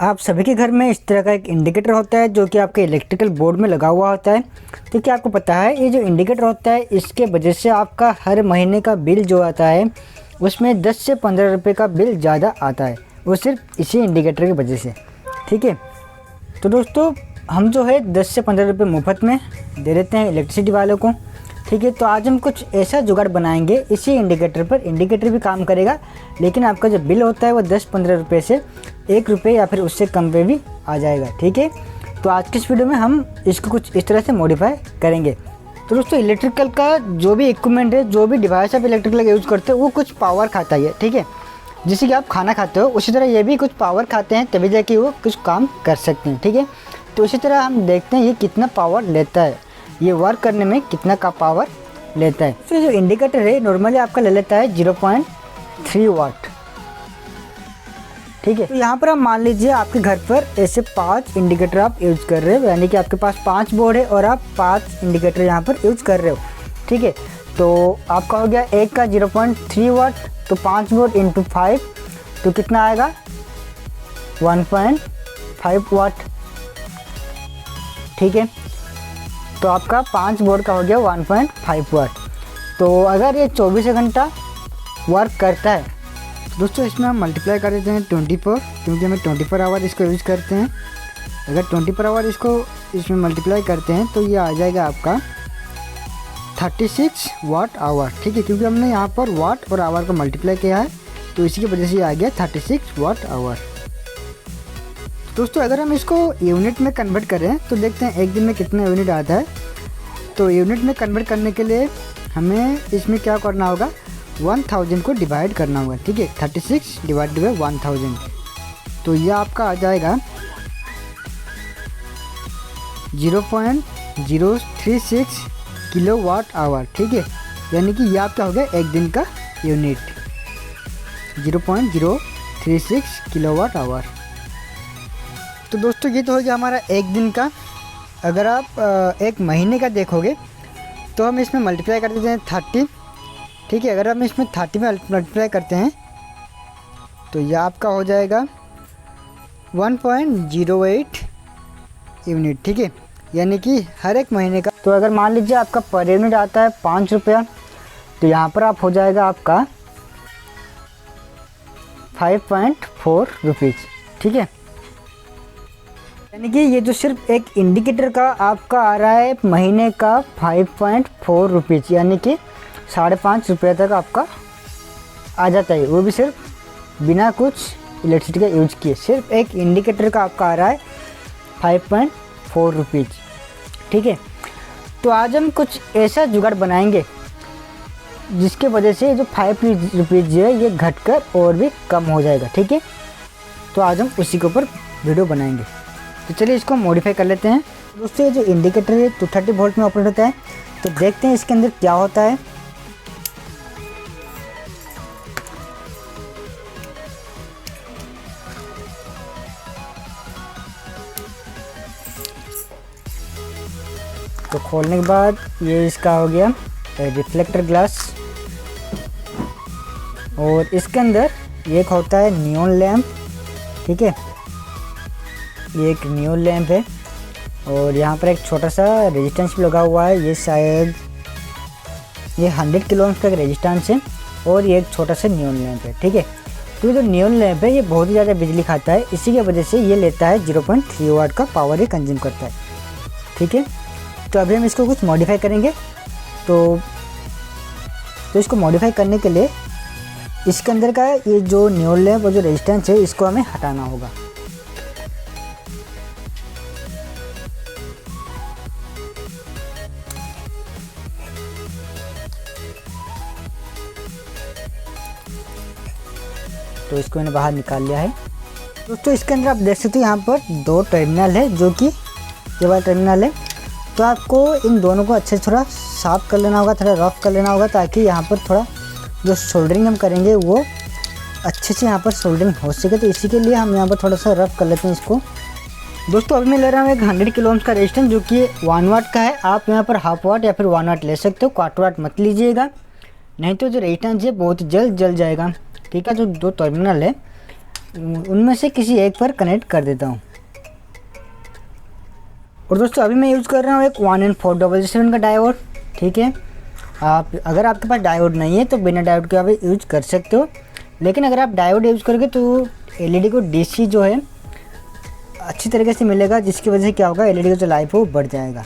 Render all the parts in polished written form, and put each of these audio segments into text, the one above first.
आप सभी के घर में इस तरह का एक इंडिकेटर होता है जो कि आपके इलेक्ट्रिकल बोर्ड में लगा हुआ होता है। तो क्या आपको पता है ये जो इंडिकेटर होता है इसके वजह से आपका हर महीने का बिल जो आता है उसमें 10 से 15 रुपये का बिल ज़्यादा आता है, वो सिर्फ इसी इंडिकेटर की वजह से। ठीक है, तो दोस्तों हम जो है 10 से 15 रुपये मुफ्त में दे देते हैं इलेक्ट्रिसिटी वालों को। ठीक है, तो आज हम कुछ ऐसा जुगाड़ बनाएंगे इसी इंडिकेटर पर। इंडिकेटर भी काम करेगा लेकिन आपका जो बिल होता है वो 10-15 रुपये से 1 रुपये या फिर उससे कम पे भी आ जाएगा। ठीक है, तो आज की इस वीडियो में हम इसको कुछ इस तरह से मॉडिफाई करेंगे। तो दोस्तों इलेक्ट्रिकल का जो भी इक्विपमेंट है, जो भी डिवाइस आप इलेक्ट्रिकल का यूज़ करते हो वो कुछ पावर खाता है। ठीक है, जैसे कि आप खाना खाते हो उसी तरह ये भी कुछ पावर खाते हैं तभी जाके वो कुछ काम कर सकते हैं। ठीक है, तो इसी तरह हम देखते हैं ये कितना पावर लेता है, ये वर्क करने में कितना का पावर लेता है। तो जो इंडिकेटर है नॉर्मली आपका ले लेता है 0.3 वाट। ठीक है, तो यहाँ पर आप मान लीजिए आपके घर पर ऐसे 5 इंडिकेटर आप यूज़ कर रहे हो, यानी कि आपके पास 5 बोर्ड है और आप 5 इंडिकेटर यहाँ पर यूज़ कर रहे हो। ठीक है, तो आपका हो गया एक का 0.3 वाट, तो 5 बोर्ड इंटू 5 तो कितना आएगा 1.5 वाट। ठीक है, तो आपका 5 बोर्ड का हो गया 1.5 वाट। तो अगर ये 24 घंटा वर्क करता है दोस्तों, इसमें हम मल्टीप्लाई कर देते हैं 24, क्योंकि हमें 24 आवर इसको यूज़ करते हैं। अगर 24 आवर इसको इसमें मल्टीप्लाई करते हैं तो ये आ जाएगा आपका 36 वाट आवर। ठीक है, क्योंकि हमने यहाँ पर वाट और आवर को मल्टीप्लाई किया है तो इसी की वजह से ये आ गया 36 वाट आवर। दोस्तों अगर हम इसको यूनिट में कन्वर्ट करें तो देखते हैं एक दिन में कितना यूनिट आता है। तो यूनिट में कन्वर्ट करने के लिए हमें इसमें क्या करना होगा, 1000 को डिवाइड करना होगा। ठीक है, 36 डिवाइड बाई 1000, तो यह आपका आ जाएगा 0.036 किलोवाट आवर। ठीक है, यानी कि यह आपका हो गया एक दिन का यूनिट 0.036 किलोवाट आवर। तो दोस्तों ये तो हो गया हमारा एक दिन का। अगर आप एक महीने का देखोगे तो हम इसमें मल्टीप्लाई कर देते हैं 30। ठीक है, अगर हम इसमें 30 में मल्टीप्लाई करते हैं तो यह आपका हो जाएगा 1.08 यूनिट। ठीक है, यानी कि हर एक महीने का। तो अगर मान लीजिए आपका पर यूनिट आता है 5 रुपया, तो यहाँ पर आप हो जाएगा आपका 5.4 रुपीज़। ठीक है, यानी कि ये जो सिर्फ एक इंडिकेटर का आपका आ रहा है महीने का 5.4 रुपीज़, यानी कि 5.5 रुपये तक आपका आ जाता है, वो भी सिर्फ बिना कुछ इलेक्ट्रिसिटी का यूज किए। सिर्फ एक इंडिकेटर का आपका आ रहा है 5.4 रुपीज़। ठीक है, तो आज हम कुछ ऐसा जुगाड़ बनाएंगे जिसके वजह से जो 5 रुपीज़ जो है ये घटकर और भी कम हो जाएगा। ठीक है, तो आज हम उसी के ऊपर वीडियो बनाएंगे। तो चलिए इसको मॉडिफाई कर लेते हैं। दोस्तों ये जो इंडिकेटर है 230 वोल्ट में ऑपरेट होता है, तो देखते हैं इसके अंदर क्या होता है। तो खोलने के बाद ये इसका हो गया रिफ्लेक्टर ग्लास, और इसके अंदर एक होता है नियॉन लैम्प। ठीक है, ये एक नियॉन लैम्प है और यहाँ पर एक छोटा सा रेजिस्टेंस भी लगा हुआ है। ये शायद ये 100 किलो ओम्स का रेजिस्टेंस है और ये एक छोटा सा नियॉन लैम्प है। ठीक है, तो जो नियॉन लैम्प है ये बहुत ही ज़्यादा बिजली खाता है, इसी की वजह से ये लेता है 0.3 वाट का पावर ही कंज्यूम करता है। ठीक है, तो अभी हम इसको कुछ मॉडिफाई करेंगे। तो इसको मॉडिफाई करने के लिए इसके अंदर का ये जो नियॉन लैम्प और जो रेजिस्टेंस है इसको हमें हटाना होगा। तो इसको मैंने बाहर निकाल लिया है। दोस्तों इसके अंदर आप देख सकते हो यहाँ पर 2 टर्मिनल है, जो कि ये वाला टर्मिनल है। तो आपको इन दोनों को अच्छे से थोड़ा साफ कर लेना होगा, थोड़ा रफ कर लेना होगा, ताकि यहाँ पर थोड़ा जो सोल्डरिंग हम करेंगे वो अच्छे से यहाँ पर सोल्डरिंग हो सके। तो इसी के लिए हम यहाँ पर थोड़ा सा रफ कर लेते हैं इसको। दोस्तों अभी मैं ले रहा हूँ एक 100 किलो ओम्स का रेजिस्टेंस जो कि 1 वाट का है। आप यहाँ पर हाफ वाट या फिर 1 वाट ले सकते हो, क्वार्टर वाट मत लीजिएगा, नहीं तो जो रेजिस्टेंस है बहुत जल्द जल जाएगा। ठीक है, जो 2 टर्मिनल है उनमें से किसी एक पर कनेक्ट कर देता हूँ। और दोस्तों अभी मैं यूज़ कर रहा हूँ एक 1N477 का डायोड। ठीक है, आप अगर आपके पास डायोड नहीं है तो बिना डायोड के आप यूज़ कर सकते हो, लेकिन अगर आप डायोड यूज़ करोगे तो एलईडी को डीसी जो है अच्छी तरीके से मिलेगा, जिसकी वजह से क्या होगा, एलईडी का जो लाइफ है वो बढ़ जाएगा।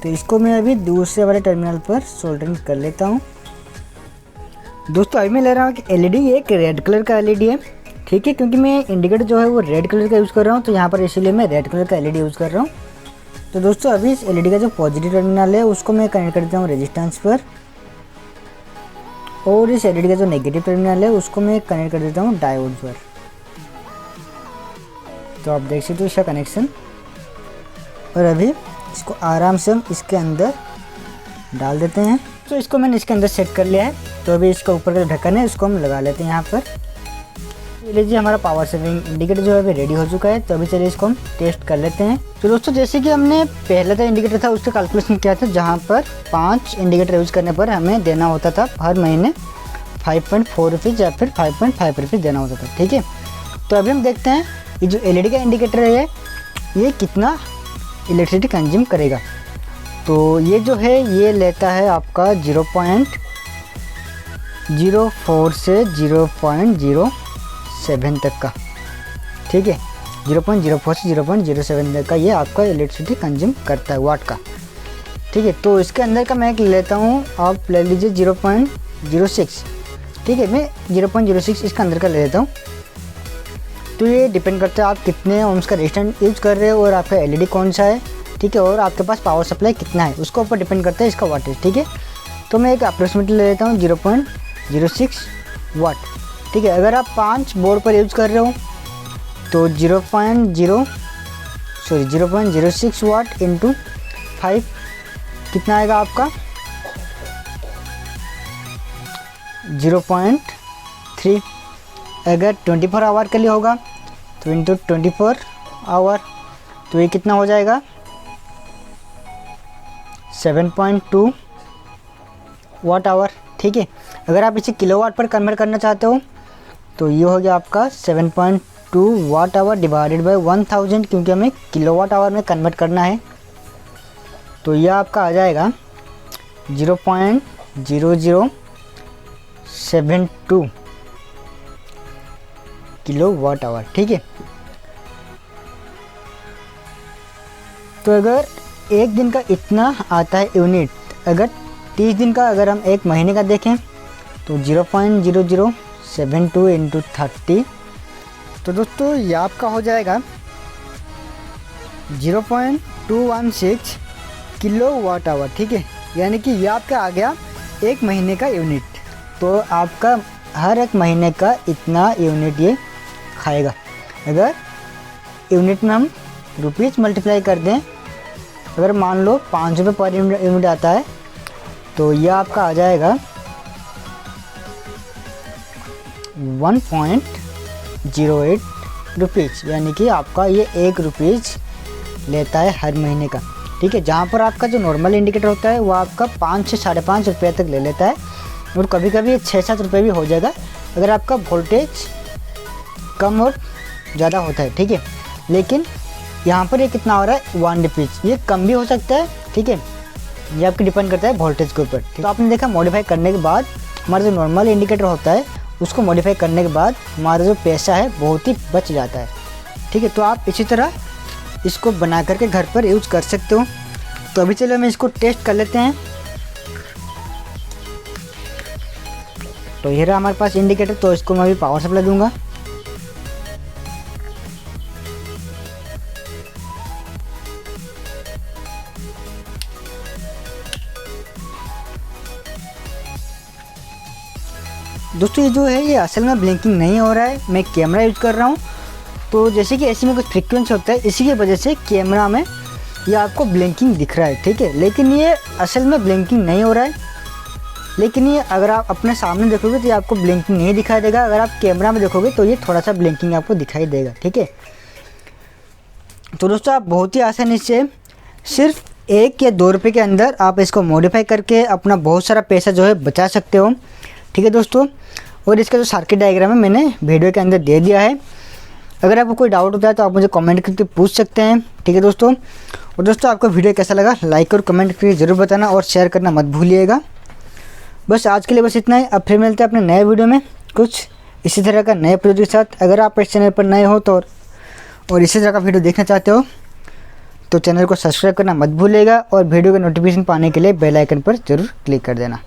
तो इसको मैं अभी दूसरे वाले टर्मिनल पर सोल्डरिंग कर लेता हूँ। दोस्तों अभी मैं ले रहा हूँ कि एलईडी एक रेड कलर का एलईडी है। ठीक है, क्योंकि मैं इंडिकेटर जो है वो रेड कलर का यूज़ कर रहा हूँ, तो यहाँ पर इसीलिए मैं रेड कलर का एलईडी यूज़ कर रहा हूँ। तो दोस्तों अभी इस एलईडी का जो पॉजिटिव टर्मिनल है उसको मैं कनेक्ट कर देता हूँ रेजिस्टेंस पर, और इस एलईडी का जो नेगेटिव टर्मिनल है उसको मैं कनेक्ट कर देता हूँ डायोड पर। तो आप देख सकते हो इसका कनेक्शन। और अभी इसको आराम से हम इसके अंदर डाल देते हैं। तो इसको मैंने इसके अंदर सेट कर लिया है। तो अभी इसका ऊपर का ढक्कन है इसको हम लगा लेते हैं यहाँ पर। लीजिए हमारा पावर सेविंग इंडिकेटर जो है अभी रेडी हो चुका है। तो अभी चलिए इसको हम टेस्ट कर लेते हैं। तो दोस्तों जैसे कि हमने पहला जो इंडिकेटर था उसका कैलकुलेशन किया था, जहाँ पर 5 इंडिकेटर यूज़ करने पर हमें देना होता था हर महीने 5.4 रुपीज़ या फिर 5.5 रुपीज़ देना होता था। ठीक है, तो अभी हम देखते हैं ये जो एलईडी का इंडिकेटर है ये कितना इलेक्ट्रिसिटी कंज्यूम करेगा। तो ये जो है ये लेता है आपका 0.04 से 0.07 तक का। ठीक है, 0.04 से 0.07 तक का ये आपका इलेक्ट्रिसिटी कंज्यूम करता है वाट का। ठीक है, तो इसके अंदर का मैं लेता हूँ, आप ले लीजिए 0.06। ठीक है, मैं 0.06 इसका अंदर का ले लेता हूँ। तो ये डिपेंड करता है आप कितने ओम्स का रेजिस्टेंस यूज़ कर रहे हो और आपका एलईडी कौन सा है। ठीक है, और आपके पास पावर सप्लाई कितना है उसके ऊपर डिपेंड करता है इसका वाटेज। ठीक है, तो मैं एक अप्रोक्सीमेटली ले लेता हूँ 0.06 वाट। ठीक है, अगर आप 5 बोर्ड पर यूज़ कर रहे हो तो 0.06 वाट इंटू 5 कितना आएगा आपका 0.3। अगर 24 आवर के लिए होगा तो इंटू 24 आवर तो ये कितना हो जाएगा 7.2 वाट आवर। ठीक है, अगर आप इसे किलोवाट पर कन्वर्ट करना चाहते हो तो ये हो गया आपका 7.2 वाट आवर डिवाइडेड बाय 1000, क्योंकि हमें किलोवाट आवर में कन्वर्ट करना है। तो यह आपका आ जाएगा 0.0072 किलो वाट आवर। ठीक है, तो अगर एक दिन का इतना आता है यूनिट, अगर 30 दिन का अगर हम एक महीने का देखें तो 0.0072 इंटू 30, तो दोस्तों ये आपका हो जाएगा 0.216 किलो वाट आवर। ठीक है, यानी कि ये आपका आ गया एक महीने का यूनिट। तो आपका हर एक महीने का इतना यूनिट ये खाएगा। अगर यूनिट में हम रुपीज़ मल्टीप्लाई कर दें, अगर मान लो 5 रुपये पर यूनिट आता है तो यह आपका आ जाएगा 1.08 रुपीज़, यानी कि आपका ये 1 रुपीज़ लेता है हर महीने का। ठीक है, जहाँ पर आपका जो नॉर्मल इंडिकेटर होता है वो आपका 5 से 5.5 रुपये तक ले लेता है, और कभी कभी 6-7 रुपये भी हो जाएगा अगर आपका वोल्टेज कम और ज़्यादा होता है। ठीक है, लेकिन यहाँ पर ये कितना हो रहा है 1 रुपीज़, ये कम भी हो सकता है। ठीक है, ये आपकी डिपेंड करता है वोल्टेज के ऊपर। तो आपने देखा मॉडिफाई करने के बाद हमारा जो नॉर्मल इंडिकेटर होता है उसको मॉडिफाई करने के बाद हमारा जो पैसा है बहुत ही बच जाता है। ठीक है, तो आप इसी तरह इसको बना करके घर पर यूज़ कर सकते हो। तो अभी चलो हम इसको टेस्ट कर लेते हैं। तो ये रहा हमारे पास इंडिकेटर, तो इसको मैं अभी पावर सप्लाई दूंगा। दोस्तों ये जो है ये असल में ब्लिंकिंग नहीं हो रहा है, मैं कैमरा यूज़ कर रहा हूँ। तो जैसे कि ऐसे में कुछ फ्रीक्वेंसी होता है, इसी की वजह से कैमरा में ये आपको ब्लिंकिंग दिख रहा है। ठीक है, लेकिन ये असल में ब्लिंकिंग नहीं हो रहा है। लेकिन ये अगर आप अपने सामने देखोगे तो ये आपको ब्लिंकिंग नहीं दिखाई देगा, अगर आप कैमरा में देखोगे तो ये थोड़ा सा ब्लिंकिंग आपको दिखाई देगा। ठीक है, तो दोस्तों आप बहुत ही आसानी से सिर्फ 1 या 2 रुपये के अंदर आप इसको मॉडिफाई करके अपना बहुत सारा पैसा जो है बचा सकते हो। ठीक है दोस्तों, और इसका जो सर्किट डायग्राम है मैंने वीडियो के अंदर दे दिया है। अगर आपको कोई डाउट होता है तो आप मुझे कमेंट करके पूछ सकते हैं, ठीक है दोस्तों। और दोस्तों आपको वीडियो कैसा लगा लाइक और कमेंट करके ज़रूर बताना और शेयर करना मत भूलिएगा। बस आज के लिए बस इतना ही। अब फिर मिलते हैं अपने नए वीडियो में कुछ इसी तरह का नए प्रोजेक्ट के साथ। अगर आप इस चैनल पर नए हो तो और इसी तरह का वीडियो देखना चाहते हो तो चैनल को सब्सक्राइब करना मत भूलिएगा और वीडियो का नोटिफिकेशन पाने के लिए बेल आइकन पर ज़रूर क्लिक कर देना।